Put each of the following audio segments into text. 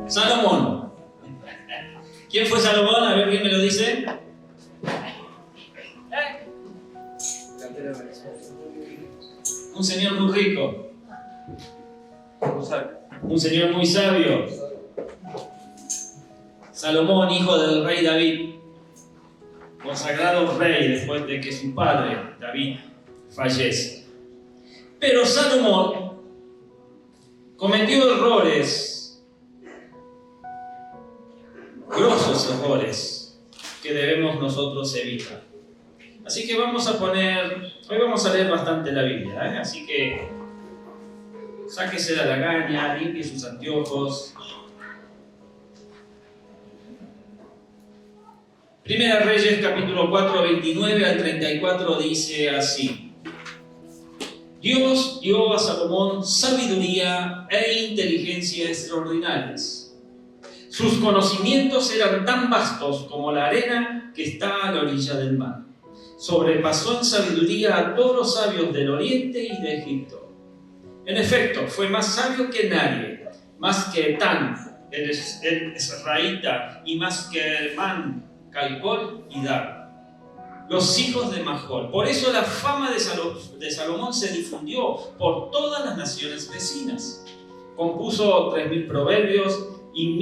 Salomón. ¿Quién fue Salomón? A ver, ¿quién me lo dice? Un señor muy rico. Un señor muy sabio. Salomón, hijo del rey David. Consagrado rey después de que su padre, David, fallece. Pero Salomón cometió errores, grosos errores, que debemos nosotros evitar. Así que hoy vamos a leer bastante la Biblia, ¿eh? Así que sáquese la lagaña, limpie sus anteojos. Primera Reyes, capítulo 4, 29 al 34, dice así: Dios dio a Salomón sabiduría e inteligencia extraordinarias. Sus conocimientos eran tan vastos como la arena que está a la orilla del mar. Sobrepasó en sabiduría a todos los sabios del Oriente y de Egipto. En efecto, fue más sabio que nadie, más que Etán, el Esraíta, y más que Hermán, Calcol y Dar, los hijos de Majol. Por eso la fama de Salomón se difundió por todas las naciones vecinas. Compuso 3.000 proverbios y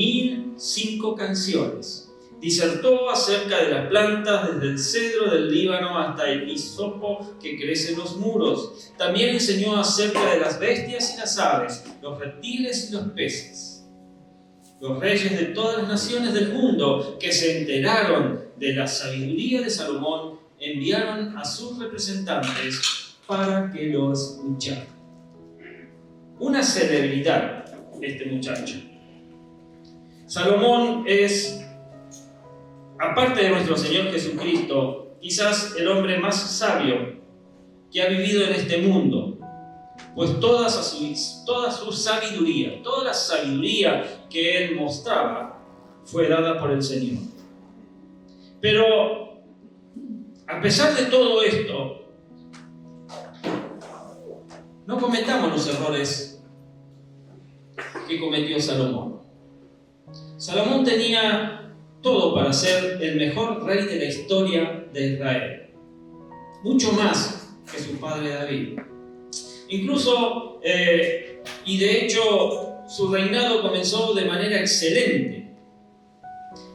1.005 canciones. Disertó acerca de las plantas, desde el cedro del Líbano hasta el hisopo que crece en los muros. También enseñó acerca de las bestias y las aves, los reptiles y los peces. Los reyes de todas las naciones del mundo que se enteraron de la sabiduría de Salomón enviaron a sus representantes para que lo escucharan. Una celebridad este muchacho. Salomón es, aparte de nuestro Señor Jesucristo, quizás el hombre más sabio que ha vivido en este mundo, pues toda su sabiduría, toda la sabiduría que él mostraba fue dada por el Señor. Pero a pesar de todo esto, no cometamos los errores que cometió Salomón. Salomón tenía todo para ser el mejor rey de la historia de Israel, mucho más que su padre David. Incluso, y de hecho, su reinado comenzó de manera excelente.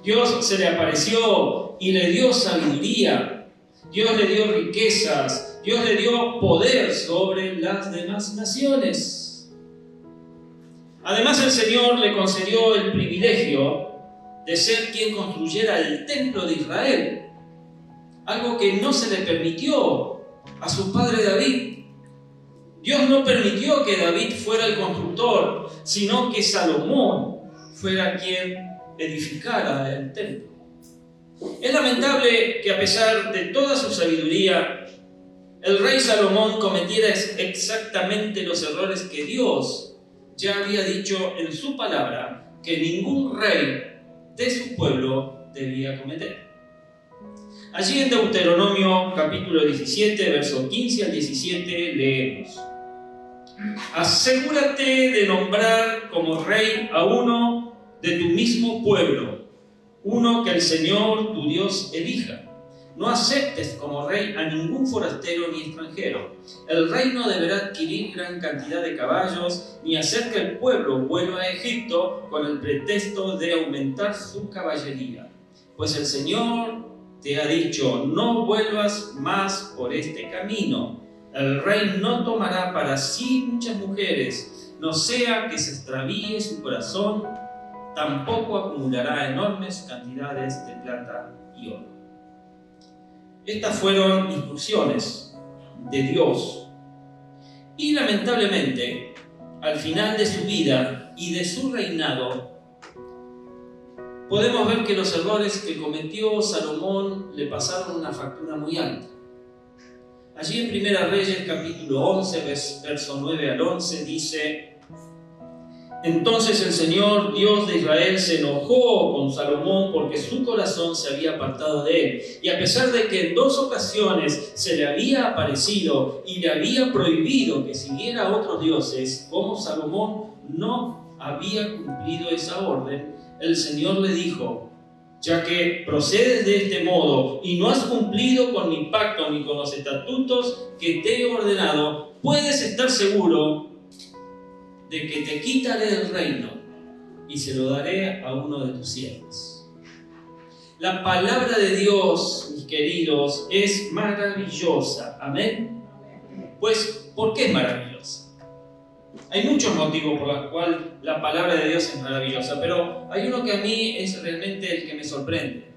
Dios se le apareció y le dio sabiduría, Dios le dio riquezas, Dios le dio poder sobre las demás naciones. Además, el Señor le concedió el privilegio de ser quien construyera el templo de Israel, algo que no se le permitió a su padre David. Dios no permitió que David fuera el constructor, sino que Salomón fuera quien edificara el templo. Es lamentable que a pesar de toda su sabiduría, el rey Salomón cometiera exactamente los errores que Dios ya había dicho en su palabra que ningún rey de su pueblo debía cometer. Allí en Deuteronomio capítulo 17, versos 15 al 17 leemos: Asegúrate de nombrar como rey a uno de tu mismo pueblo, uno que el Señor tu Dios elija. No aceptes como rey a ningún forastero ni extranjero. El rey no deberá adquirir gran cantidad de caballos, ni hacer que el pueblo vuelva a Egipto con el pretexto de aumentar su caballería. Pues el Señor te ha dicho: no vuelvas más por este camino. El rey no tomará para sí muchas mujeres, no sea que se extravíe su corazón, tampoco acumulará enormes cantidades de plata y oro. Estas fueron instrucciones de Dios. Y lamentablemente, al final de su vida y de su reinado, podemos ver que los errores que cometió Salomón le pasaron una factura muy alta. Allí en Primera Reyes, capítulo 11, verso 9 al 11, dice: Entonces el Señor, Dios de Israel, se enojó con Salomón porque su corazón se había apartado de él. Y a pesar de que en 2 ocasiones se le había aparecido y le había prohibido que siguiera a otros dioses, como Salomón no había cumplido esa orden, el Señor le dijo: ya que procedes de este modo y no has cumplido con mi pacto ni con los estatutos que te he ordenado, puedes estar seguro de que te quitaré el reino y se lo daré a uno de tus siervos. La palabra de Dios, mis queridos, es maravillosa. ¿Amén? Pues, ¿por qué es maravillosa? Hay muchos motivos por los cuales la palabra de Dios es maravillosa, pero hay uno que a mí es realmente el que me sorprende.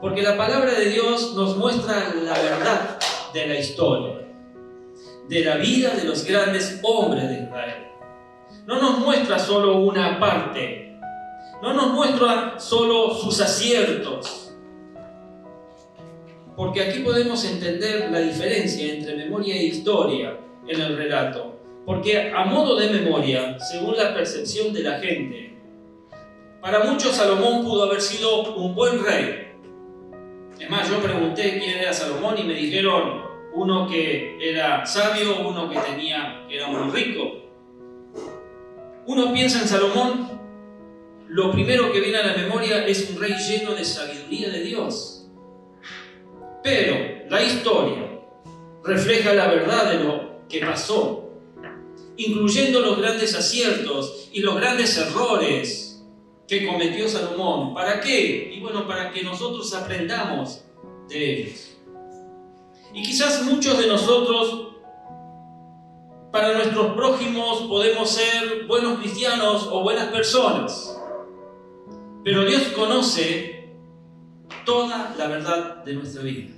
Porque la palabra de Dios nos muestra la verdad de la historia, de la vida de los grandes hombres de Israel. No nos muestra solo una parte, no nos muestra solo sus aciertos, porque aquí podemos entender la diferencia entre memoria e historia en el relato. Porque a modo de memoria, según la percepción de la gente, para muchos Salomón pudo haber sido un buen rey. Es más, yo pregunté quién era Salomón y me dijeron uno que era sabio, uno que era muy rico. Uno piensa en Salomón, lo primero que viene a la memoria es un rey lleno de sabiduría de Dios. Pero la historia refleja la verdad de lo que pasó, incluyendo los grandes aciertos y los grandes errores que cometió Salomón. ¿Para qué? Y bueno, para que nosotros aprendamos de ellos. Y quizás muchos de nosotros, para nuestros prójimos, podemos ser buenos cristianos o buenas personas, pero Dios conoce toda la verdad de nuestra vida.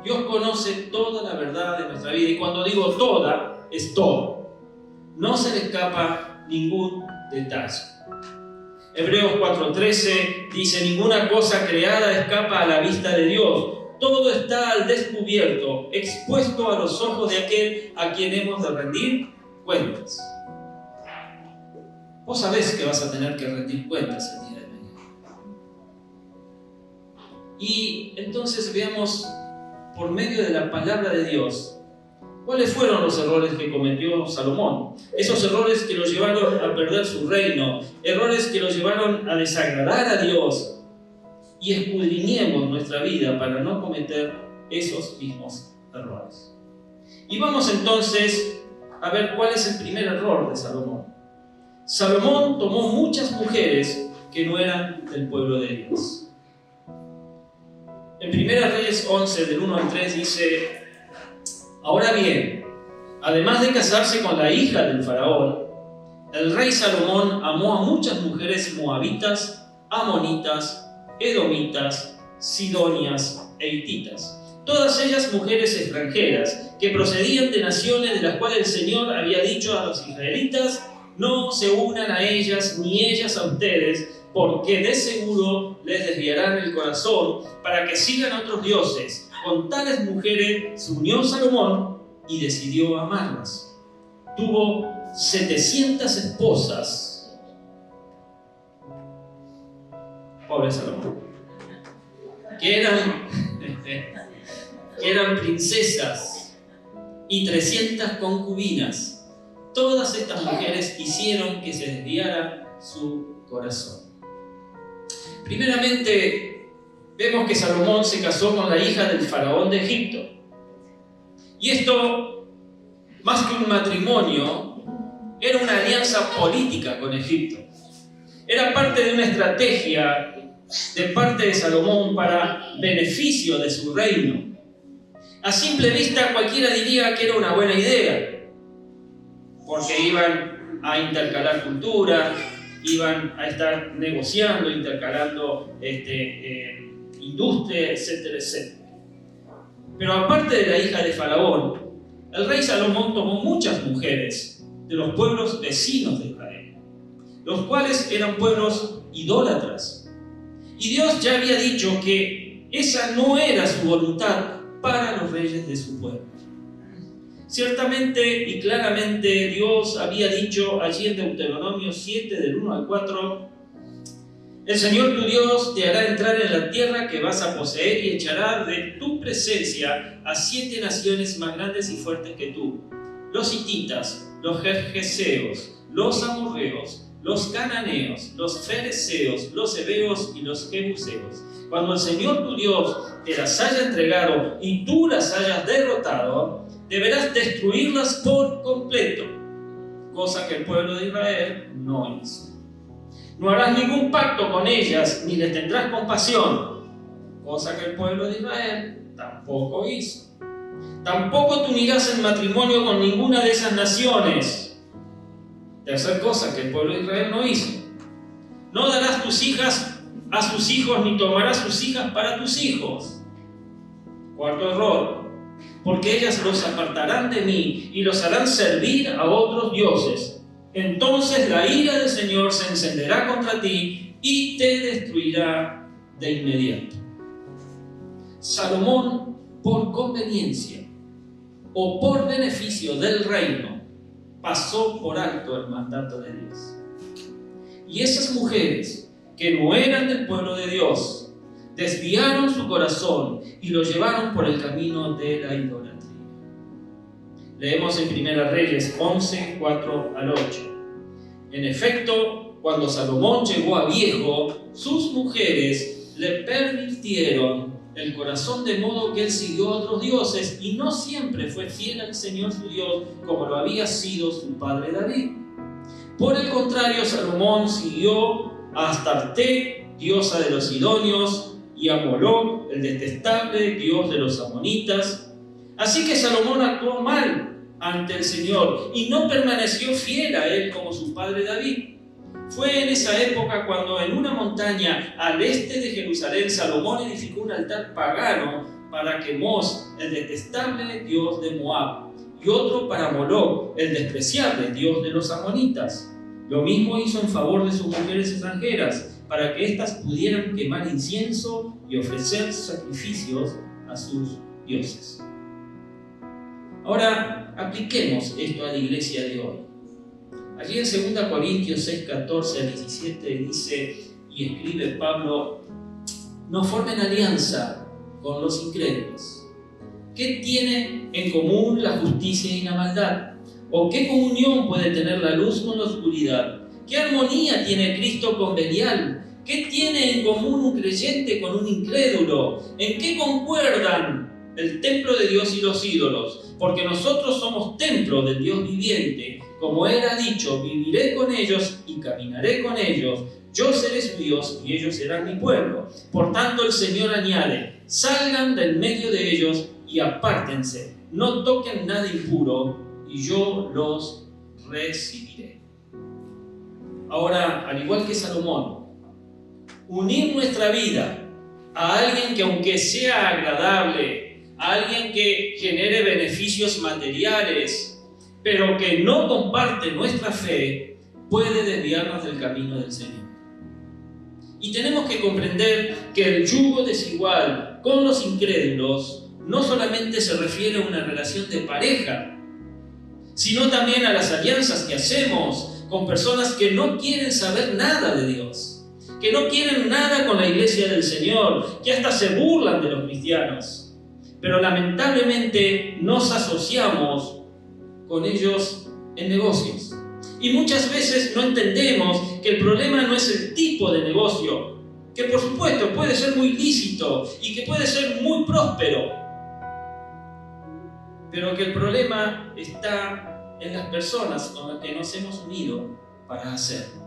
Dios conoce toda la verdad de nuestra vida, y cuando digo toda, es todo. No se le escapa ningún detalle. Hebreos 4:13 dice: ninguna cosa creada escapa a la vista de Dios. Todo está al descubierto, expuesto a los ojos de aquel a quien hemos de rendir cuentas. Vos sabés que vas a tener que rendir cuentas el día de mañana. Y entonces veamos, por medio de la palabra de Dios, ¿cuáles fueron los errores que cometió Salomón? Esos errores que lo llevaron a perder su reino, errores que lo llevaron a desagradar a Dios. Y escudriñemos nuestra vida para no cometer esos mismos errores. Y vamos entonces a ver cuál es el primer error de Salomón. Salomón tomó muchas mujeres que no eran del pueblo de Dios. En 1 Reyes 11, del 1 al 3 dice: ahora bien, además de casarse con la hija del faraón, el rey Salomón amó a muchas mujeres moabitas, amonitas, edomitas, sidonias e hititas, todas ellas mujeres extranjeras que procedían de naciones de las cuales el Señor había dicho a los israelitas: no se unan a ellas ni ellas a ustedes, porque de seguro les desviarán el corazón para que sigan a otros dioses. Con tales mujeres se unió Salomón y decidió amarlas. Tuvo 700 esposas. Pobre Salomón. Que eran princesas y 300 concubinas. Todas estas mujeres hicieron que se desviara su corazón. Primeramente, vemos que Salomón se casó con la hija del faraón de Egipto. Y esto, más que un matrimonio, era una alianza política con Egipto. Era parte de una estrategia de parte de Salomón para beneficio de su reino. A simple vista cualquiera diría que era una buena idea, porque iban a intercalar cultura, iban a estar negociando, intercalando industria, etcétera, etcétera. Pero aparte de la hija de Faraón, el rey Salomón tomó muchas mujeres de los pueblos vecinos de Israel, los cuales eran pueblos idólatras. Y Dios ya había dicho que esa no era su voluntad para los reyes de su pueblo. Ciertamente y claramente Dios había dicho allí en Deuteronomio 7, del 1 al 4: el Señor tu Dios te hará entrar en la tierra que vas a poseer y echará de tu presencia a 7 naciones más grandes y fuertes que tú: los hititas, los gergeseos, los amorreos, los cananeos, los fereceos, los heveos y los jebuseos. Cuando el Señor tu Dios te las haya entregado y tú las hayas derrotado, deberás destruirlas por completo, cosa que el pueblo de Israel no hizo. No harás ningún pacto con ellas, ni les tendrás compasión, cosa que el pueblo de Israel tampoco hizo. Tampoco te unirás en matrimonio con ninguna de esas naciones. Tercer cosa que el pueblo de Israel no hizo. No darás tus hijas a sus hijos, ni tomarás sus hijas para tus hijos. Cuarto error. Porque ellas los apartarán de mí y los harán servir a otros dioses. Entonces la ira del Señor se encenderá contra ti y te destruirá de inmediato. Salomón, por conveniencia o por beneficio del reino, pasó por alto el mandato de Dios. Y esas mujeres que no eran del pueblo de Dios desviaron su corazón y lo llevaron por el camino de la idolatría. Leemos en 1 Reyes 11, 4 al 8. En efecto, cuando Salomón llegó a viejo, sus mujeres le pervirtieron el corazón, de modo que él siguió a otros dioses y no siempre fue fiel al Señor su Dios como lo había sido su padre David. Por el contrario, Salomón siguió a Astarte, diosa de los sidonios, y a Moloc, el detestable dios de los amonitas. Así que Salomón actuó mal ante el Señor y no permaneció fiel a él como su padre David. Fue en esa época cuando en una montaña al este de Jerusalén Salomón edificó un altar pagano para Quemos, el detestable dios de Moab, y otro para Moloc, el despreciable dios de los amonitas. Lo mismo hizo en favor de sus mujeres extranjeras, para que éstas pudieran quemar incienso y ofrecer sacrificios a sus dioses. Ahora, apliquemos esto a la iglesia de hoy. Allí en 2 Corintios 6, 14 al 17 dice y escribe Pablo: no formen alianza con los incrédulos. ¿Qué tiene en común la justicia y la maldad? ¿O qué comunión puede tener la luz con la oscuridad? ¿Qué armonía tiene Cristo con Belial? ¿Qué tiene en común un creyente con un incrédulo? ¿En qué concuerdan el templo de Dios y los ídolos? Porque nosotros somos templo del Dios viviente. Como él ha dicho, viviré con ellos y caminaré con ellos. Yo seré su Dios y ellos serán mi pueblo. Por tanto el Señor añade: salgan del medio de ellos y apártense. No toquen nada impuro y yo los recibiré. Ahora, al igual que Salomón, unir nuestra vida a alguien que, aunque sea agradable, a alguien que genere beneficios materiales, pero que no comparte nuestra fe, puede desviarnos del camino del Señor. Y tenemos que comprender que el yugo desigual con los incrédulos no solamente se refiere a una relación de pareja, sino también a las alianzas que hacemos con personas que no quieren saber nada de Dios, que no quieren nada con la iglesia del Señor, que hasta se burlan de los cristianos. Pero lamentablemente nos asociamos con ellos en negocios. Y muchas veces no entendemos que el problema no es el tipo de negocio, que por supuesto puede ser muy lícito y que puede ser muy próspero, pero que el problema está en las personas con las que nos hemos unido para hacerlo.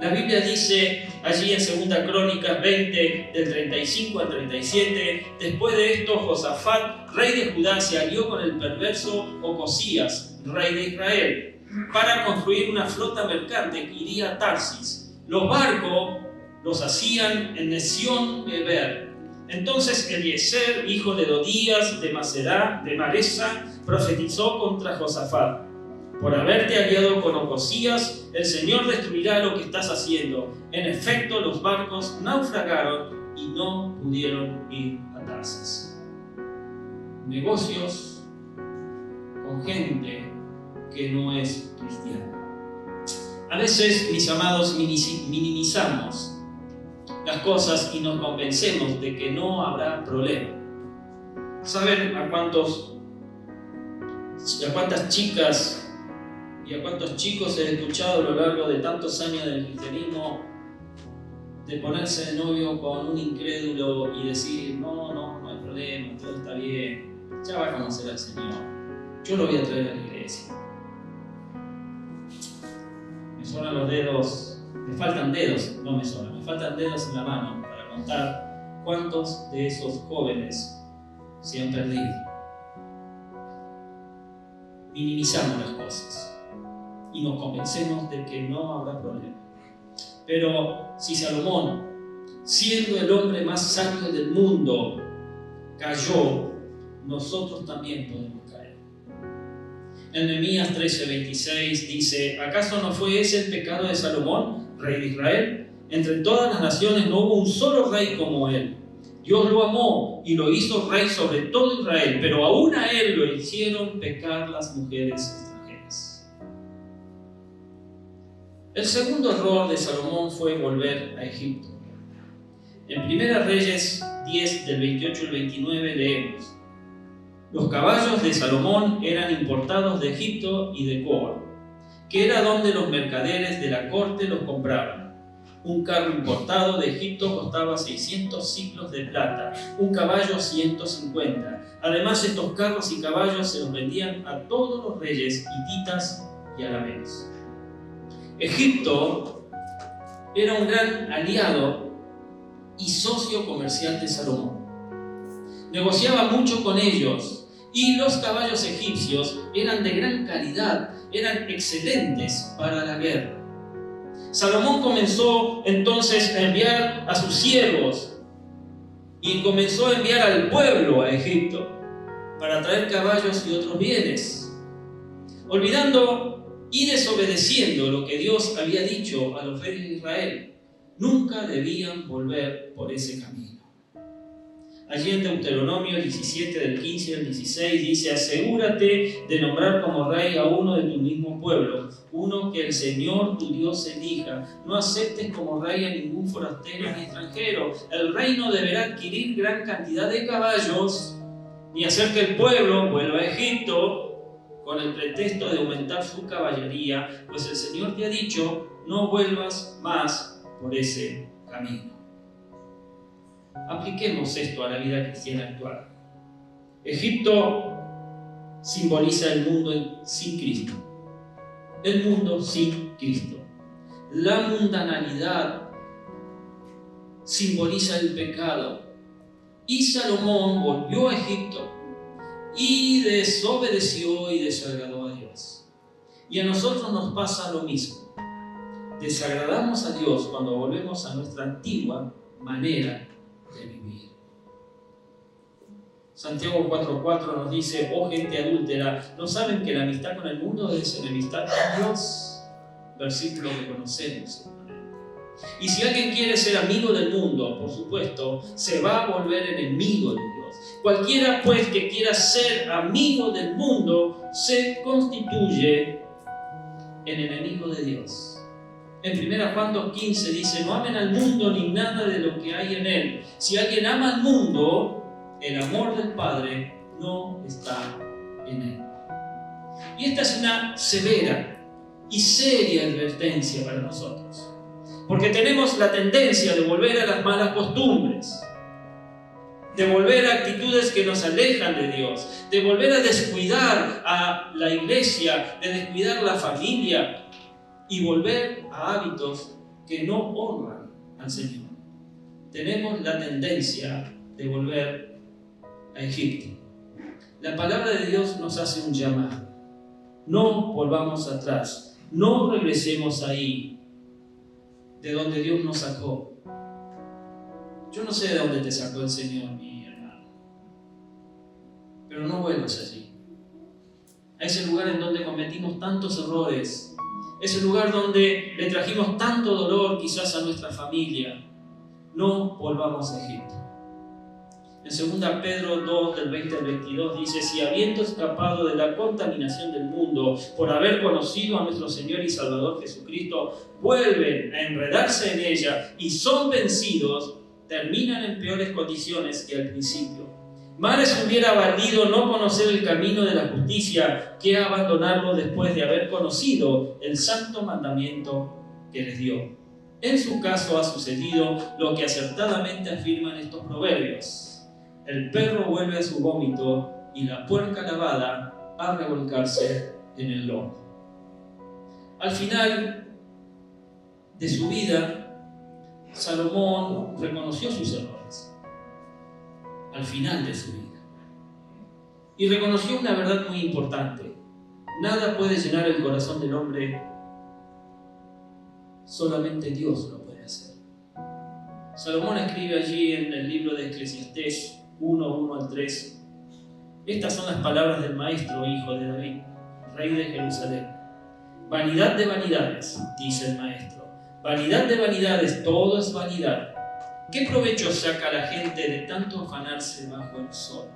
La Biblia dice allí en 2 Crónicas 20, del 35 al 37, después de esto Josafat, rey de Judá, se alió con el perverso Ocosías, rey de Israel, para construir una flota mercante que iría a Tarsis. Los barcos los hacían en Esión-Geber. Entonces Eliezer, hijo de Dodías de Maresa, profetizó contra Josafat: por haberte aliado con Ocosías, el Señor destruirá lo que estás haciendo. En efecto, los barcos naufragaron y no pudieron ir a Tarsis. Negocios con gente que no es cristiana. A veces, mis amados, minimizamos las cosas y nos convencemos de que no habrá problema. ¿Saben a cuántas chicas Y a cuántos chicos he escuchado a lo largo de tantos años del cristianismo de ponerse de novio con un incrédulo y decir, no hay problema, todo está bien, ya va a conocer al Señor, yo lo voy a traer a la iglesia. Me sobran los dedos, me faltan dedos en la mano para contar cuántos de esos jóvenes se han perdido. Minimizamos las cosas y nos convencemos de que no habrá problema. Pero si Salomón, siendo el hombre más sabio del mundo, cayó, nosotros también podemos caer. En Nehemías 13:26 dice: ¿acaso no fue ese el pecado de Salomón, rey de Israel? Entre todas las naciones no hubo un solo rey como él. Dios lo amó y lo hizo rey sobre todo Israel, pero aún a él lo hicieron pecar las mujeres extranjeras. El segundo error de Salomón fue volver a Egipto. En 1 Reyes 10, del 28 al 29 leemos: los caballos de Salomón eran importados de Egipto y de Coa, que era donde los mercaderes de la corte los compraban. Un carro importado de Egipto costaba 600 siclos de plata, un caballo 150. Además, estos carros y caballos se los vendían a todos los reyes hititas y arameos. Egipto era un gran aliado y socio comercial de Salomón. Negociaba mucho con ellos y los caballos egipcios eran de gran calidad, eran excelentes para la guerra. Salomón comenzó entonces a enviar a sus siervos y comenzó a enviar al pueblo a Egipto para traer caballos y otros bienes, olvidando y desobedeciendo lo que Dios había dicho a los reyes de Israel. Nunca debían volver por ese camino. Allí en Deuteronomio 17, del 15 al 16 dice: asegúrate de nombrar como rey a uno de tu mismo pueblo, uno que el Señor tu Dios elija. No aceptes como rey a ningún forastero ni extranjero. El rey no deberá adquirir gran cantidad de caballos, ni hacer que el pueblo vuelva a Egipto con el pretexto de aumentar su caballería, pues el Señor te ha dicho: no vuelvas más por ese camino. Apliquemos esto a la vida cristiana actual. Egipto simboliza el mundo sin Cristo. El mundo sin Cristo. La mundanalidad simboliza el pecado. Y Salomón volvió a Egipto y desobedeció y desagradó a Dios. Y a nosotros nos pasa lo mismo. Desagradamos a Dios cuando volvemos a nuestra antigua manera de vivir. Santiago 4:4 nos dice: oh gente adúltera, ¿no saben que la amistad con el mundo es enemistad con Dios? Versículo que conocemos. Y si alguien quiere ser amigo del mundo, por supuesto, se va a volver enemigo de Dios. Cualquiera pues que quiera ser amigo del mundo se constituye en enemigo de Dios. En 1 Juan 2:15 dice: no amen al mundo ni nada de lo que hay en él. Si alguien ama al mundo, el amor del Padre no está en él. Y esta es una severa y seria advertencia para nosotros, porque tenemos la tendencia de volver a las malas costumbres, de volver a actitudes que nos alejan de Dios, de volver a descuidar a la iglesia, de descuidar la familia, y volver a hábitos que no honran al Señor. Tenemos la tendencia de volver a Egipto. La palabra de Dios nos hace un llamado: no volvamos atrás, no regresemos ahí de donde Dios nos sacó. Yo no sé de dónde te sacó el Señor, mi hermano, pero no vuelvas allí, a ese lugar en donde cometimos tantos errores, ese lugar donde le trajimos tanto dolor quizás a nuestra familia. No volvamos a Egipto. En 2 Pedro 2, del 20 al 22 dice: si habiendo escapado de la contaminación del mundo por haber conocido a nuestro Señor y Salvador Jesucristo, vuelven a enredarse en ella y son vencidos, terminan en peores condiciones que al principio. Más les hubiera valido no conocer el camino de la justicia que abandonarlo después de haber conocido el santo mandamiento que les dio. En su caso ha sucedido lo que acertadamente afirman estos proverbios: el perro vuelve a su vómito y la puerca lavada a revolcarse en el lodo. Al final de su vida, Salomón reconoció sus errores. Al final de su vida. Y reconoció una verdad muy importante: nada puede llenar el corazón del hombre, solamente Dios lo puede hacer. Salomón escribe allí en el libro de Eclesiastés 1:1-3. Estas son las palabras del maestro, hijo de David, rey de Jerusalén. Vanidad de vanidades, dice el maestro. Vanidad de vanidades, todo es vanidad. ¿Qué provecho saca la gente de tanto afanarse bajo el sol?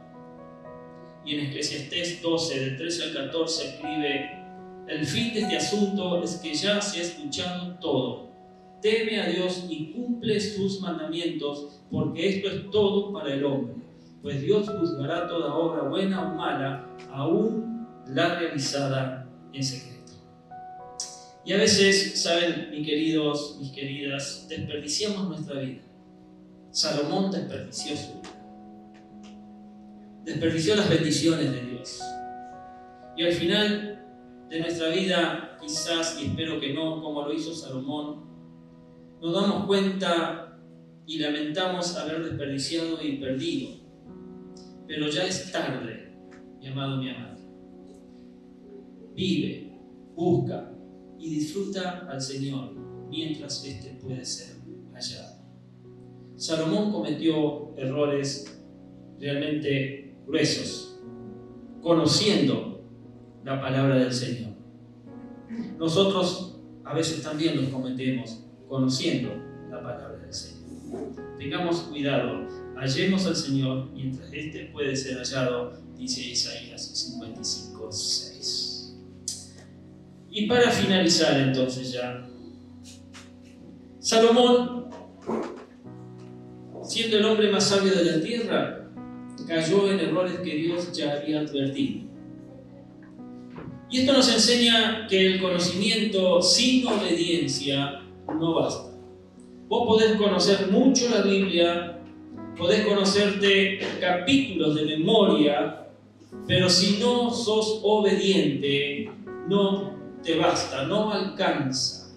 Y en Eclesiastés 12, del 13 al 14, escribe: el fin de este asunto es que ya se ha escuchado todo. Teme a Dios y cumple sus mandamientos, porque esto es todo para el hombre. Pues Dios juzgará toda obra buena o mala, aún la realizada en secreto. Y a veces, ¿saben, mis queridos, mis queridas? Desperdiciamos nuestra vida. Salomón desperdició su vida. Desperdició las bendiciones de Dios. Y al final de nuestra vida, quizás, y espero que no, como lo hizo Salomón, nos damos cuenta y lamentamos haber desperdiciado y perdido. Pero ya es tarde, mi amado, mi amada. Vive, busca y disfruta al Señor mientras éste puede ser hallado. Salomón cometió errores realmente gruesos, conociendo la palabra del Señor. Nosotros a veces también los cometemos, conociendo la palabra del Señor. Tengamos cuidado, hallemos al Señor mientras éste puede ser hallado, dice Isaías 55:6. Y para finalizar entonces ya, Salomón, siendo el hombre más sabio de la tierra, cayó en errores que Dios ya había advertido. Y esto nos enseña que el conocimiento sin obediencia no basta. Vos podés conocer mucho la Biblia, podés conocerte capítulos de memoria, pero si no sos obediente, no te basta, no alcanza.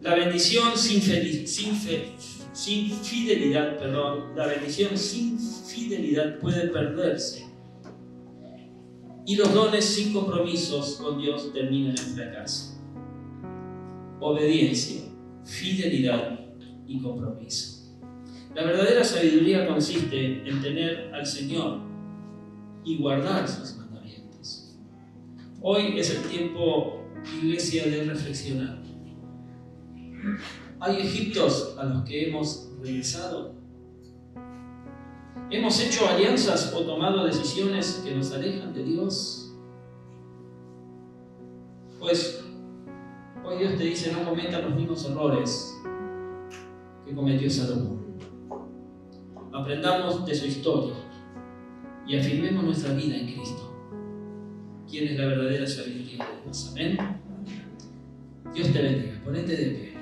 La bendición sin fidelidad puede perderse. Y los dones sin compromisos con Dios terminan en fracaso. Obediencia, fidelidad y compromiso. La verdadera sabiduría consiste en tener al Señor y guardar sus mandamientos. Hoy es el tiempo, iglesia, de reflexionar. ¿Hay Egiptos a los que hemos regresado? ¿Hemos hecho alianzas o tomado decisiones que nos alejan de Dios? Pues hoy Dios te dice: no cometas los mismos errores que cometió Salomón. Aprendamos de su historia y afirmemos nuestra vida en Cristo, quien es la verdadera sabiduría de Dios. Amén. Dios te bendiga. Ponete de pie.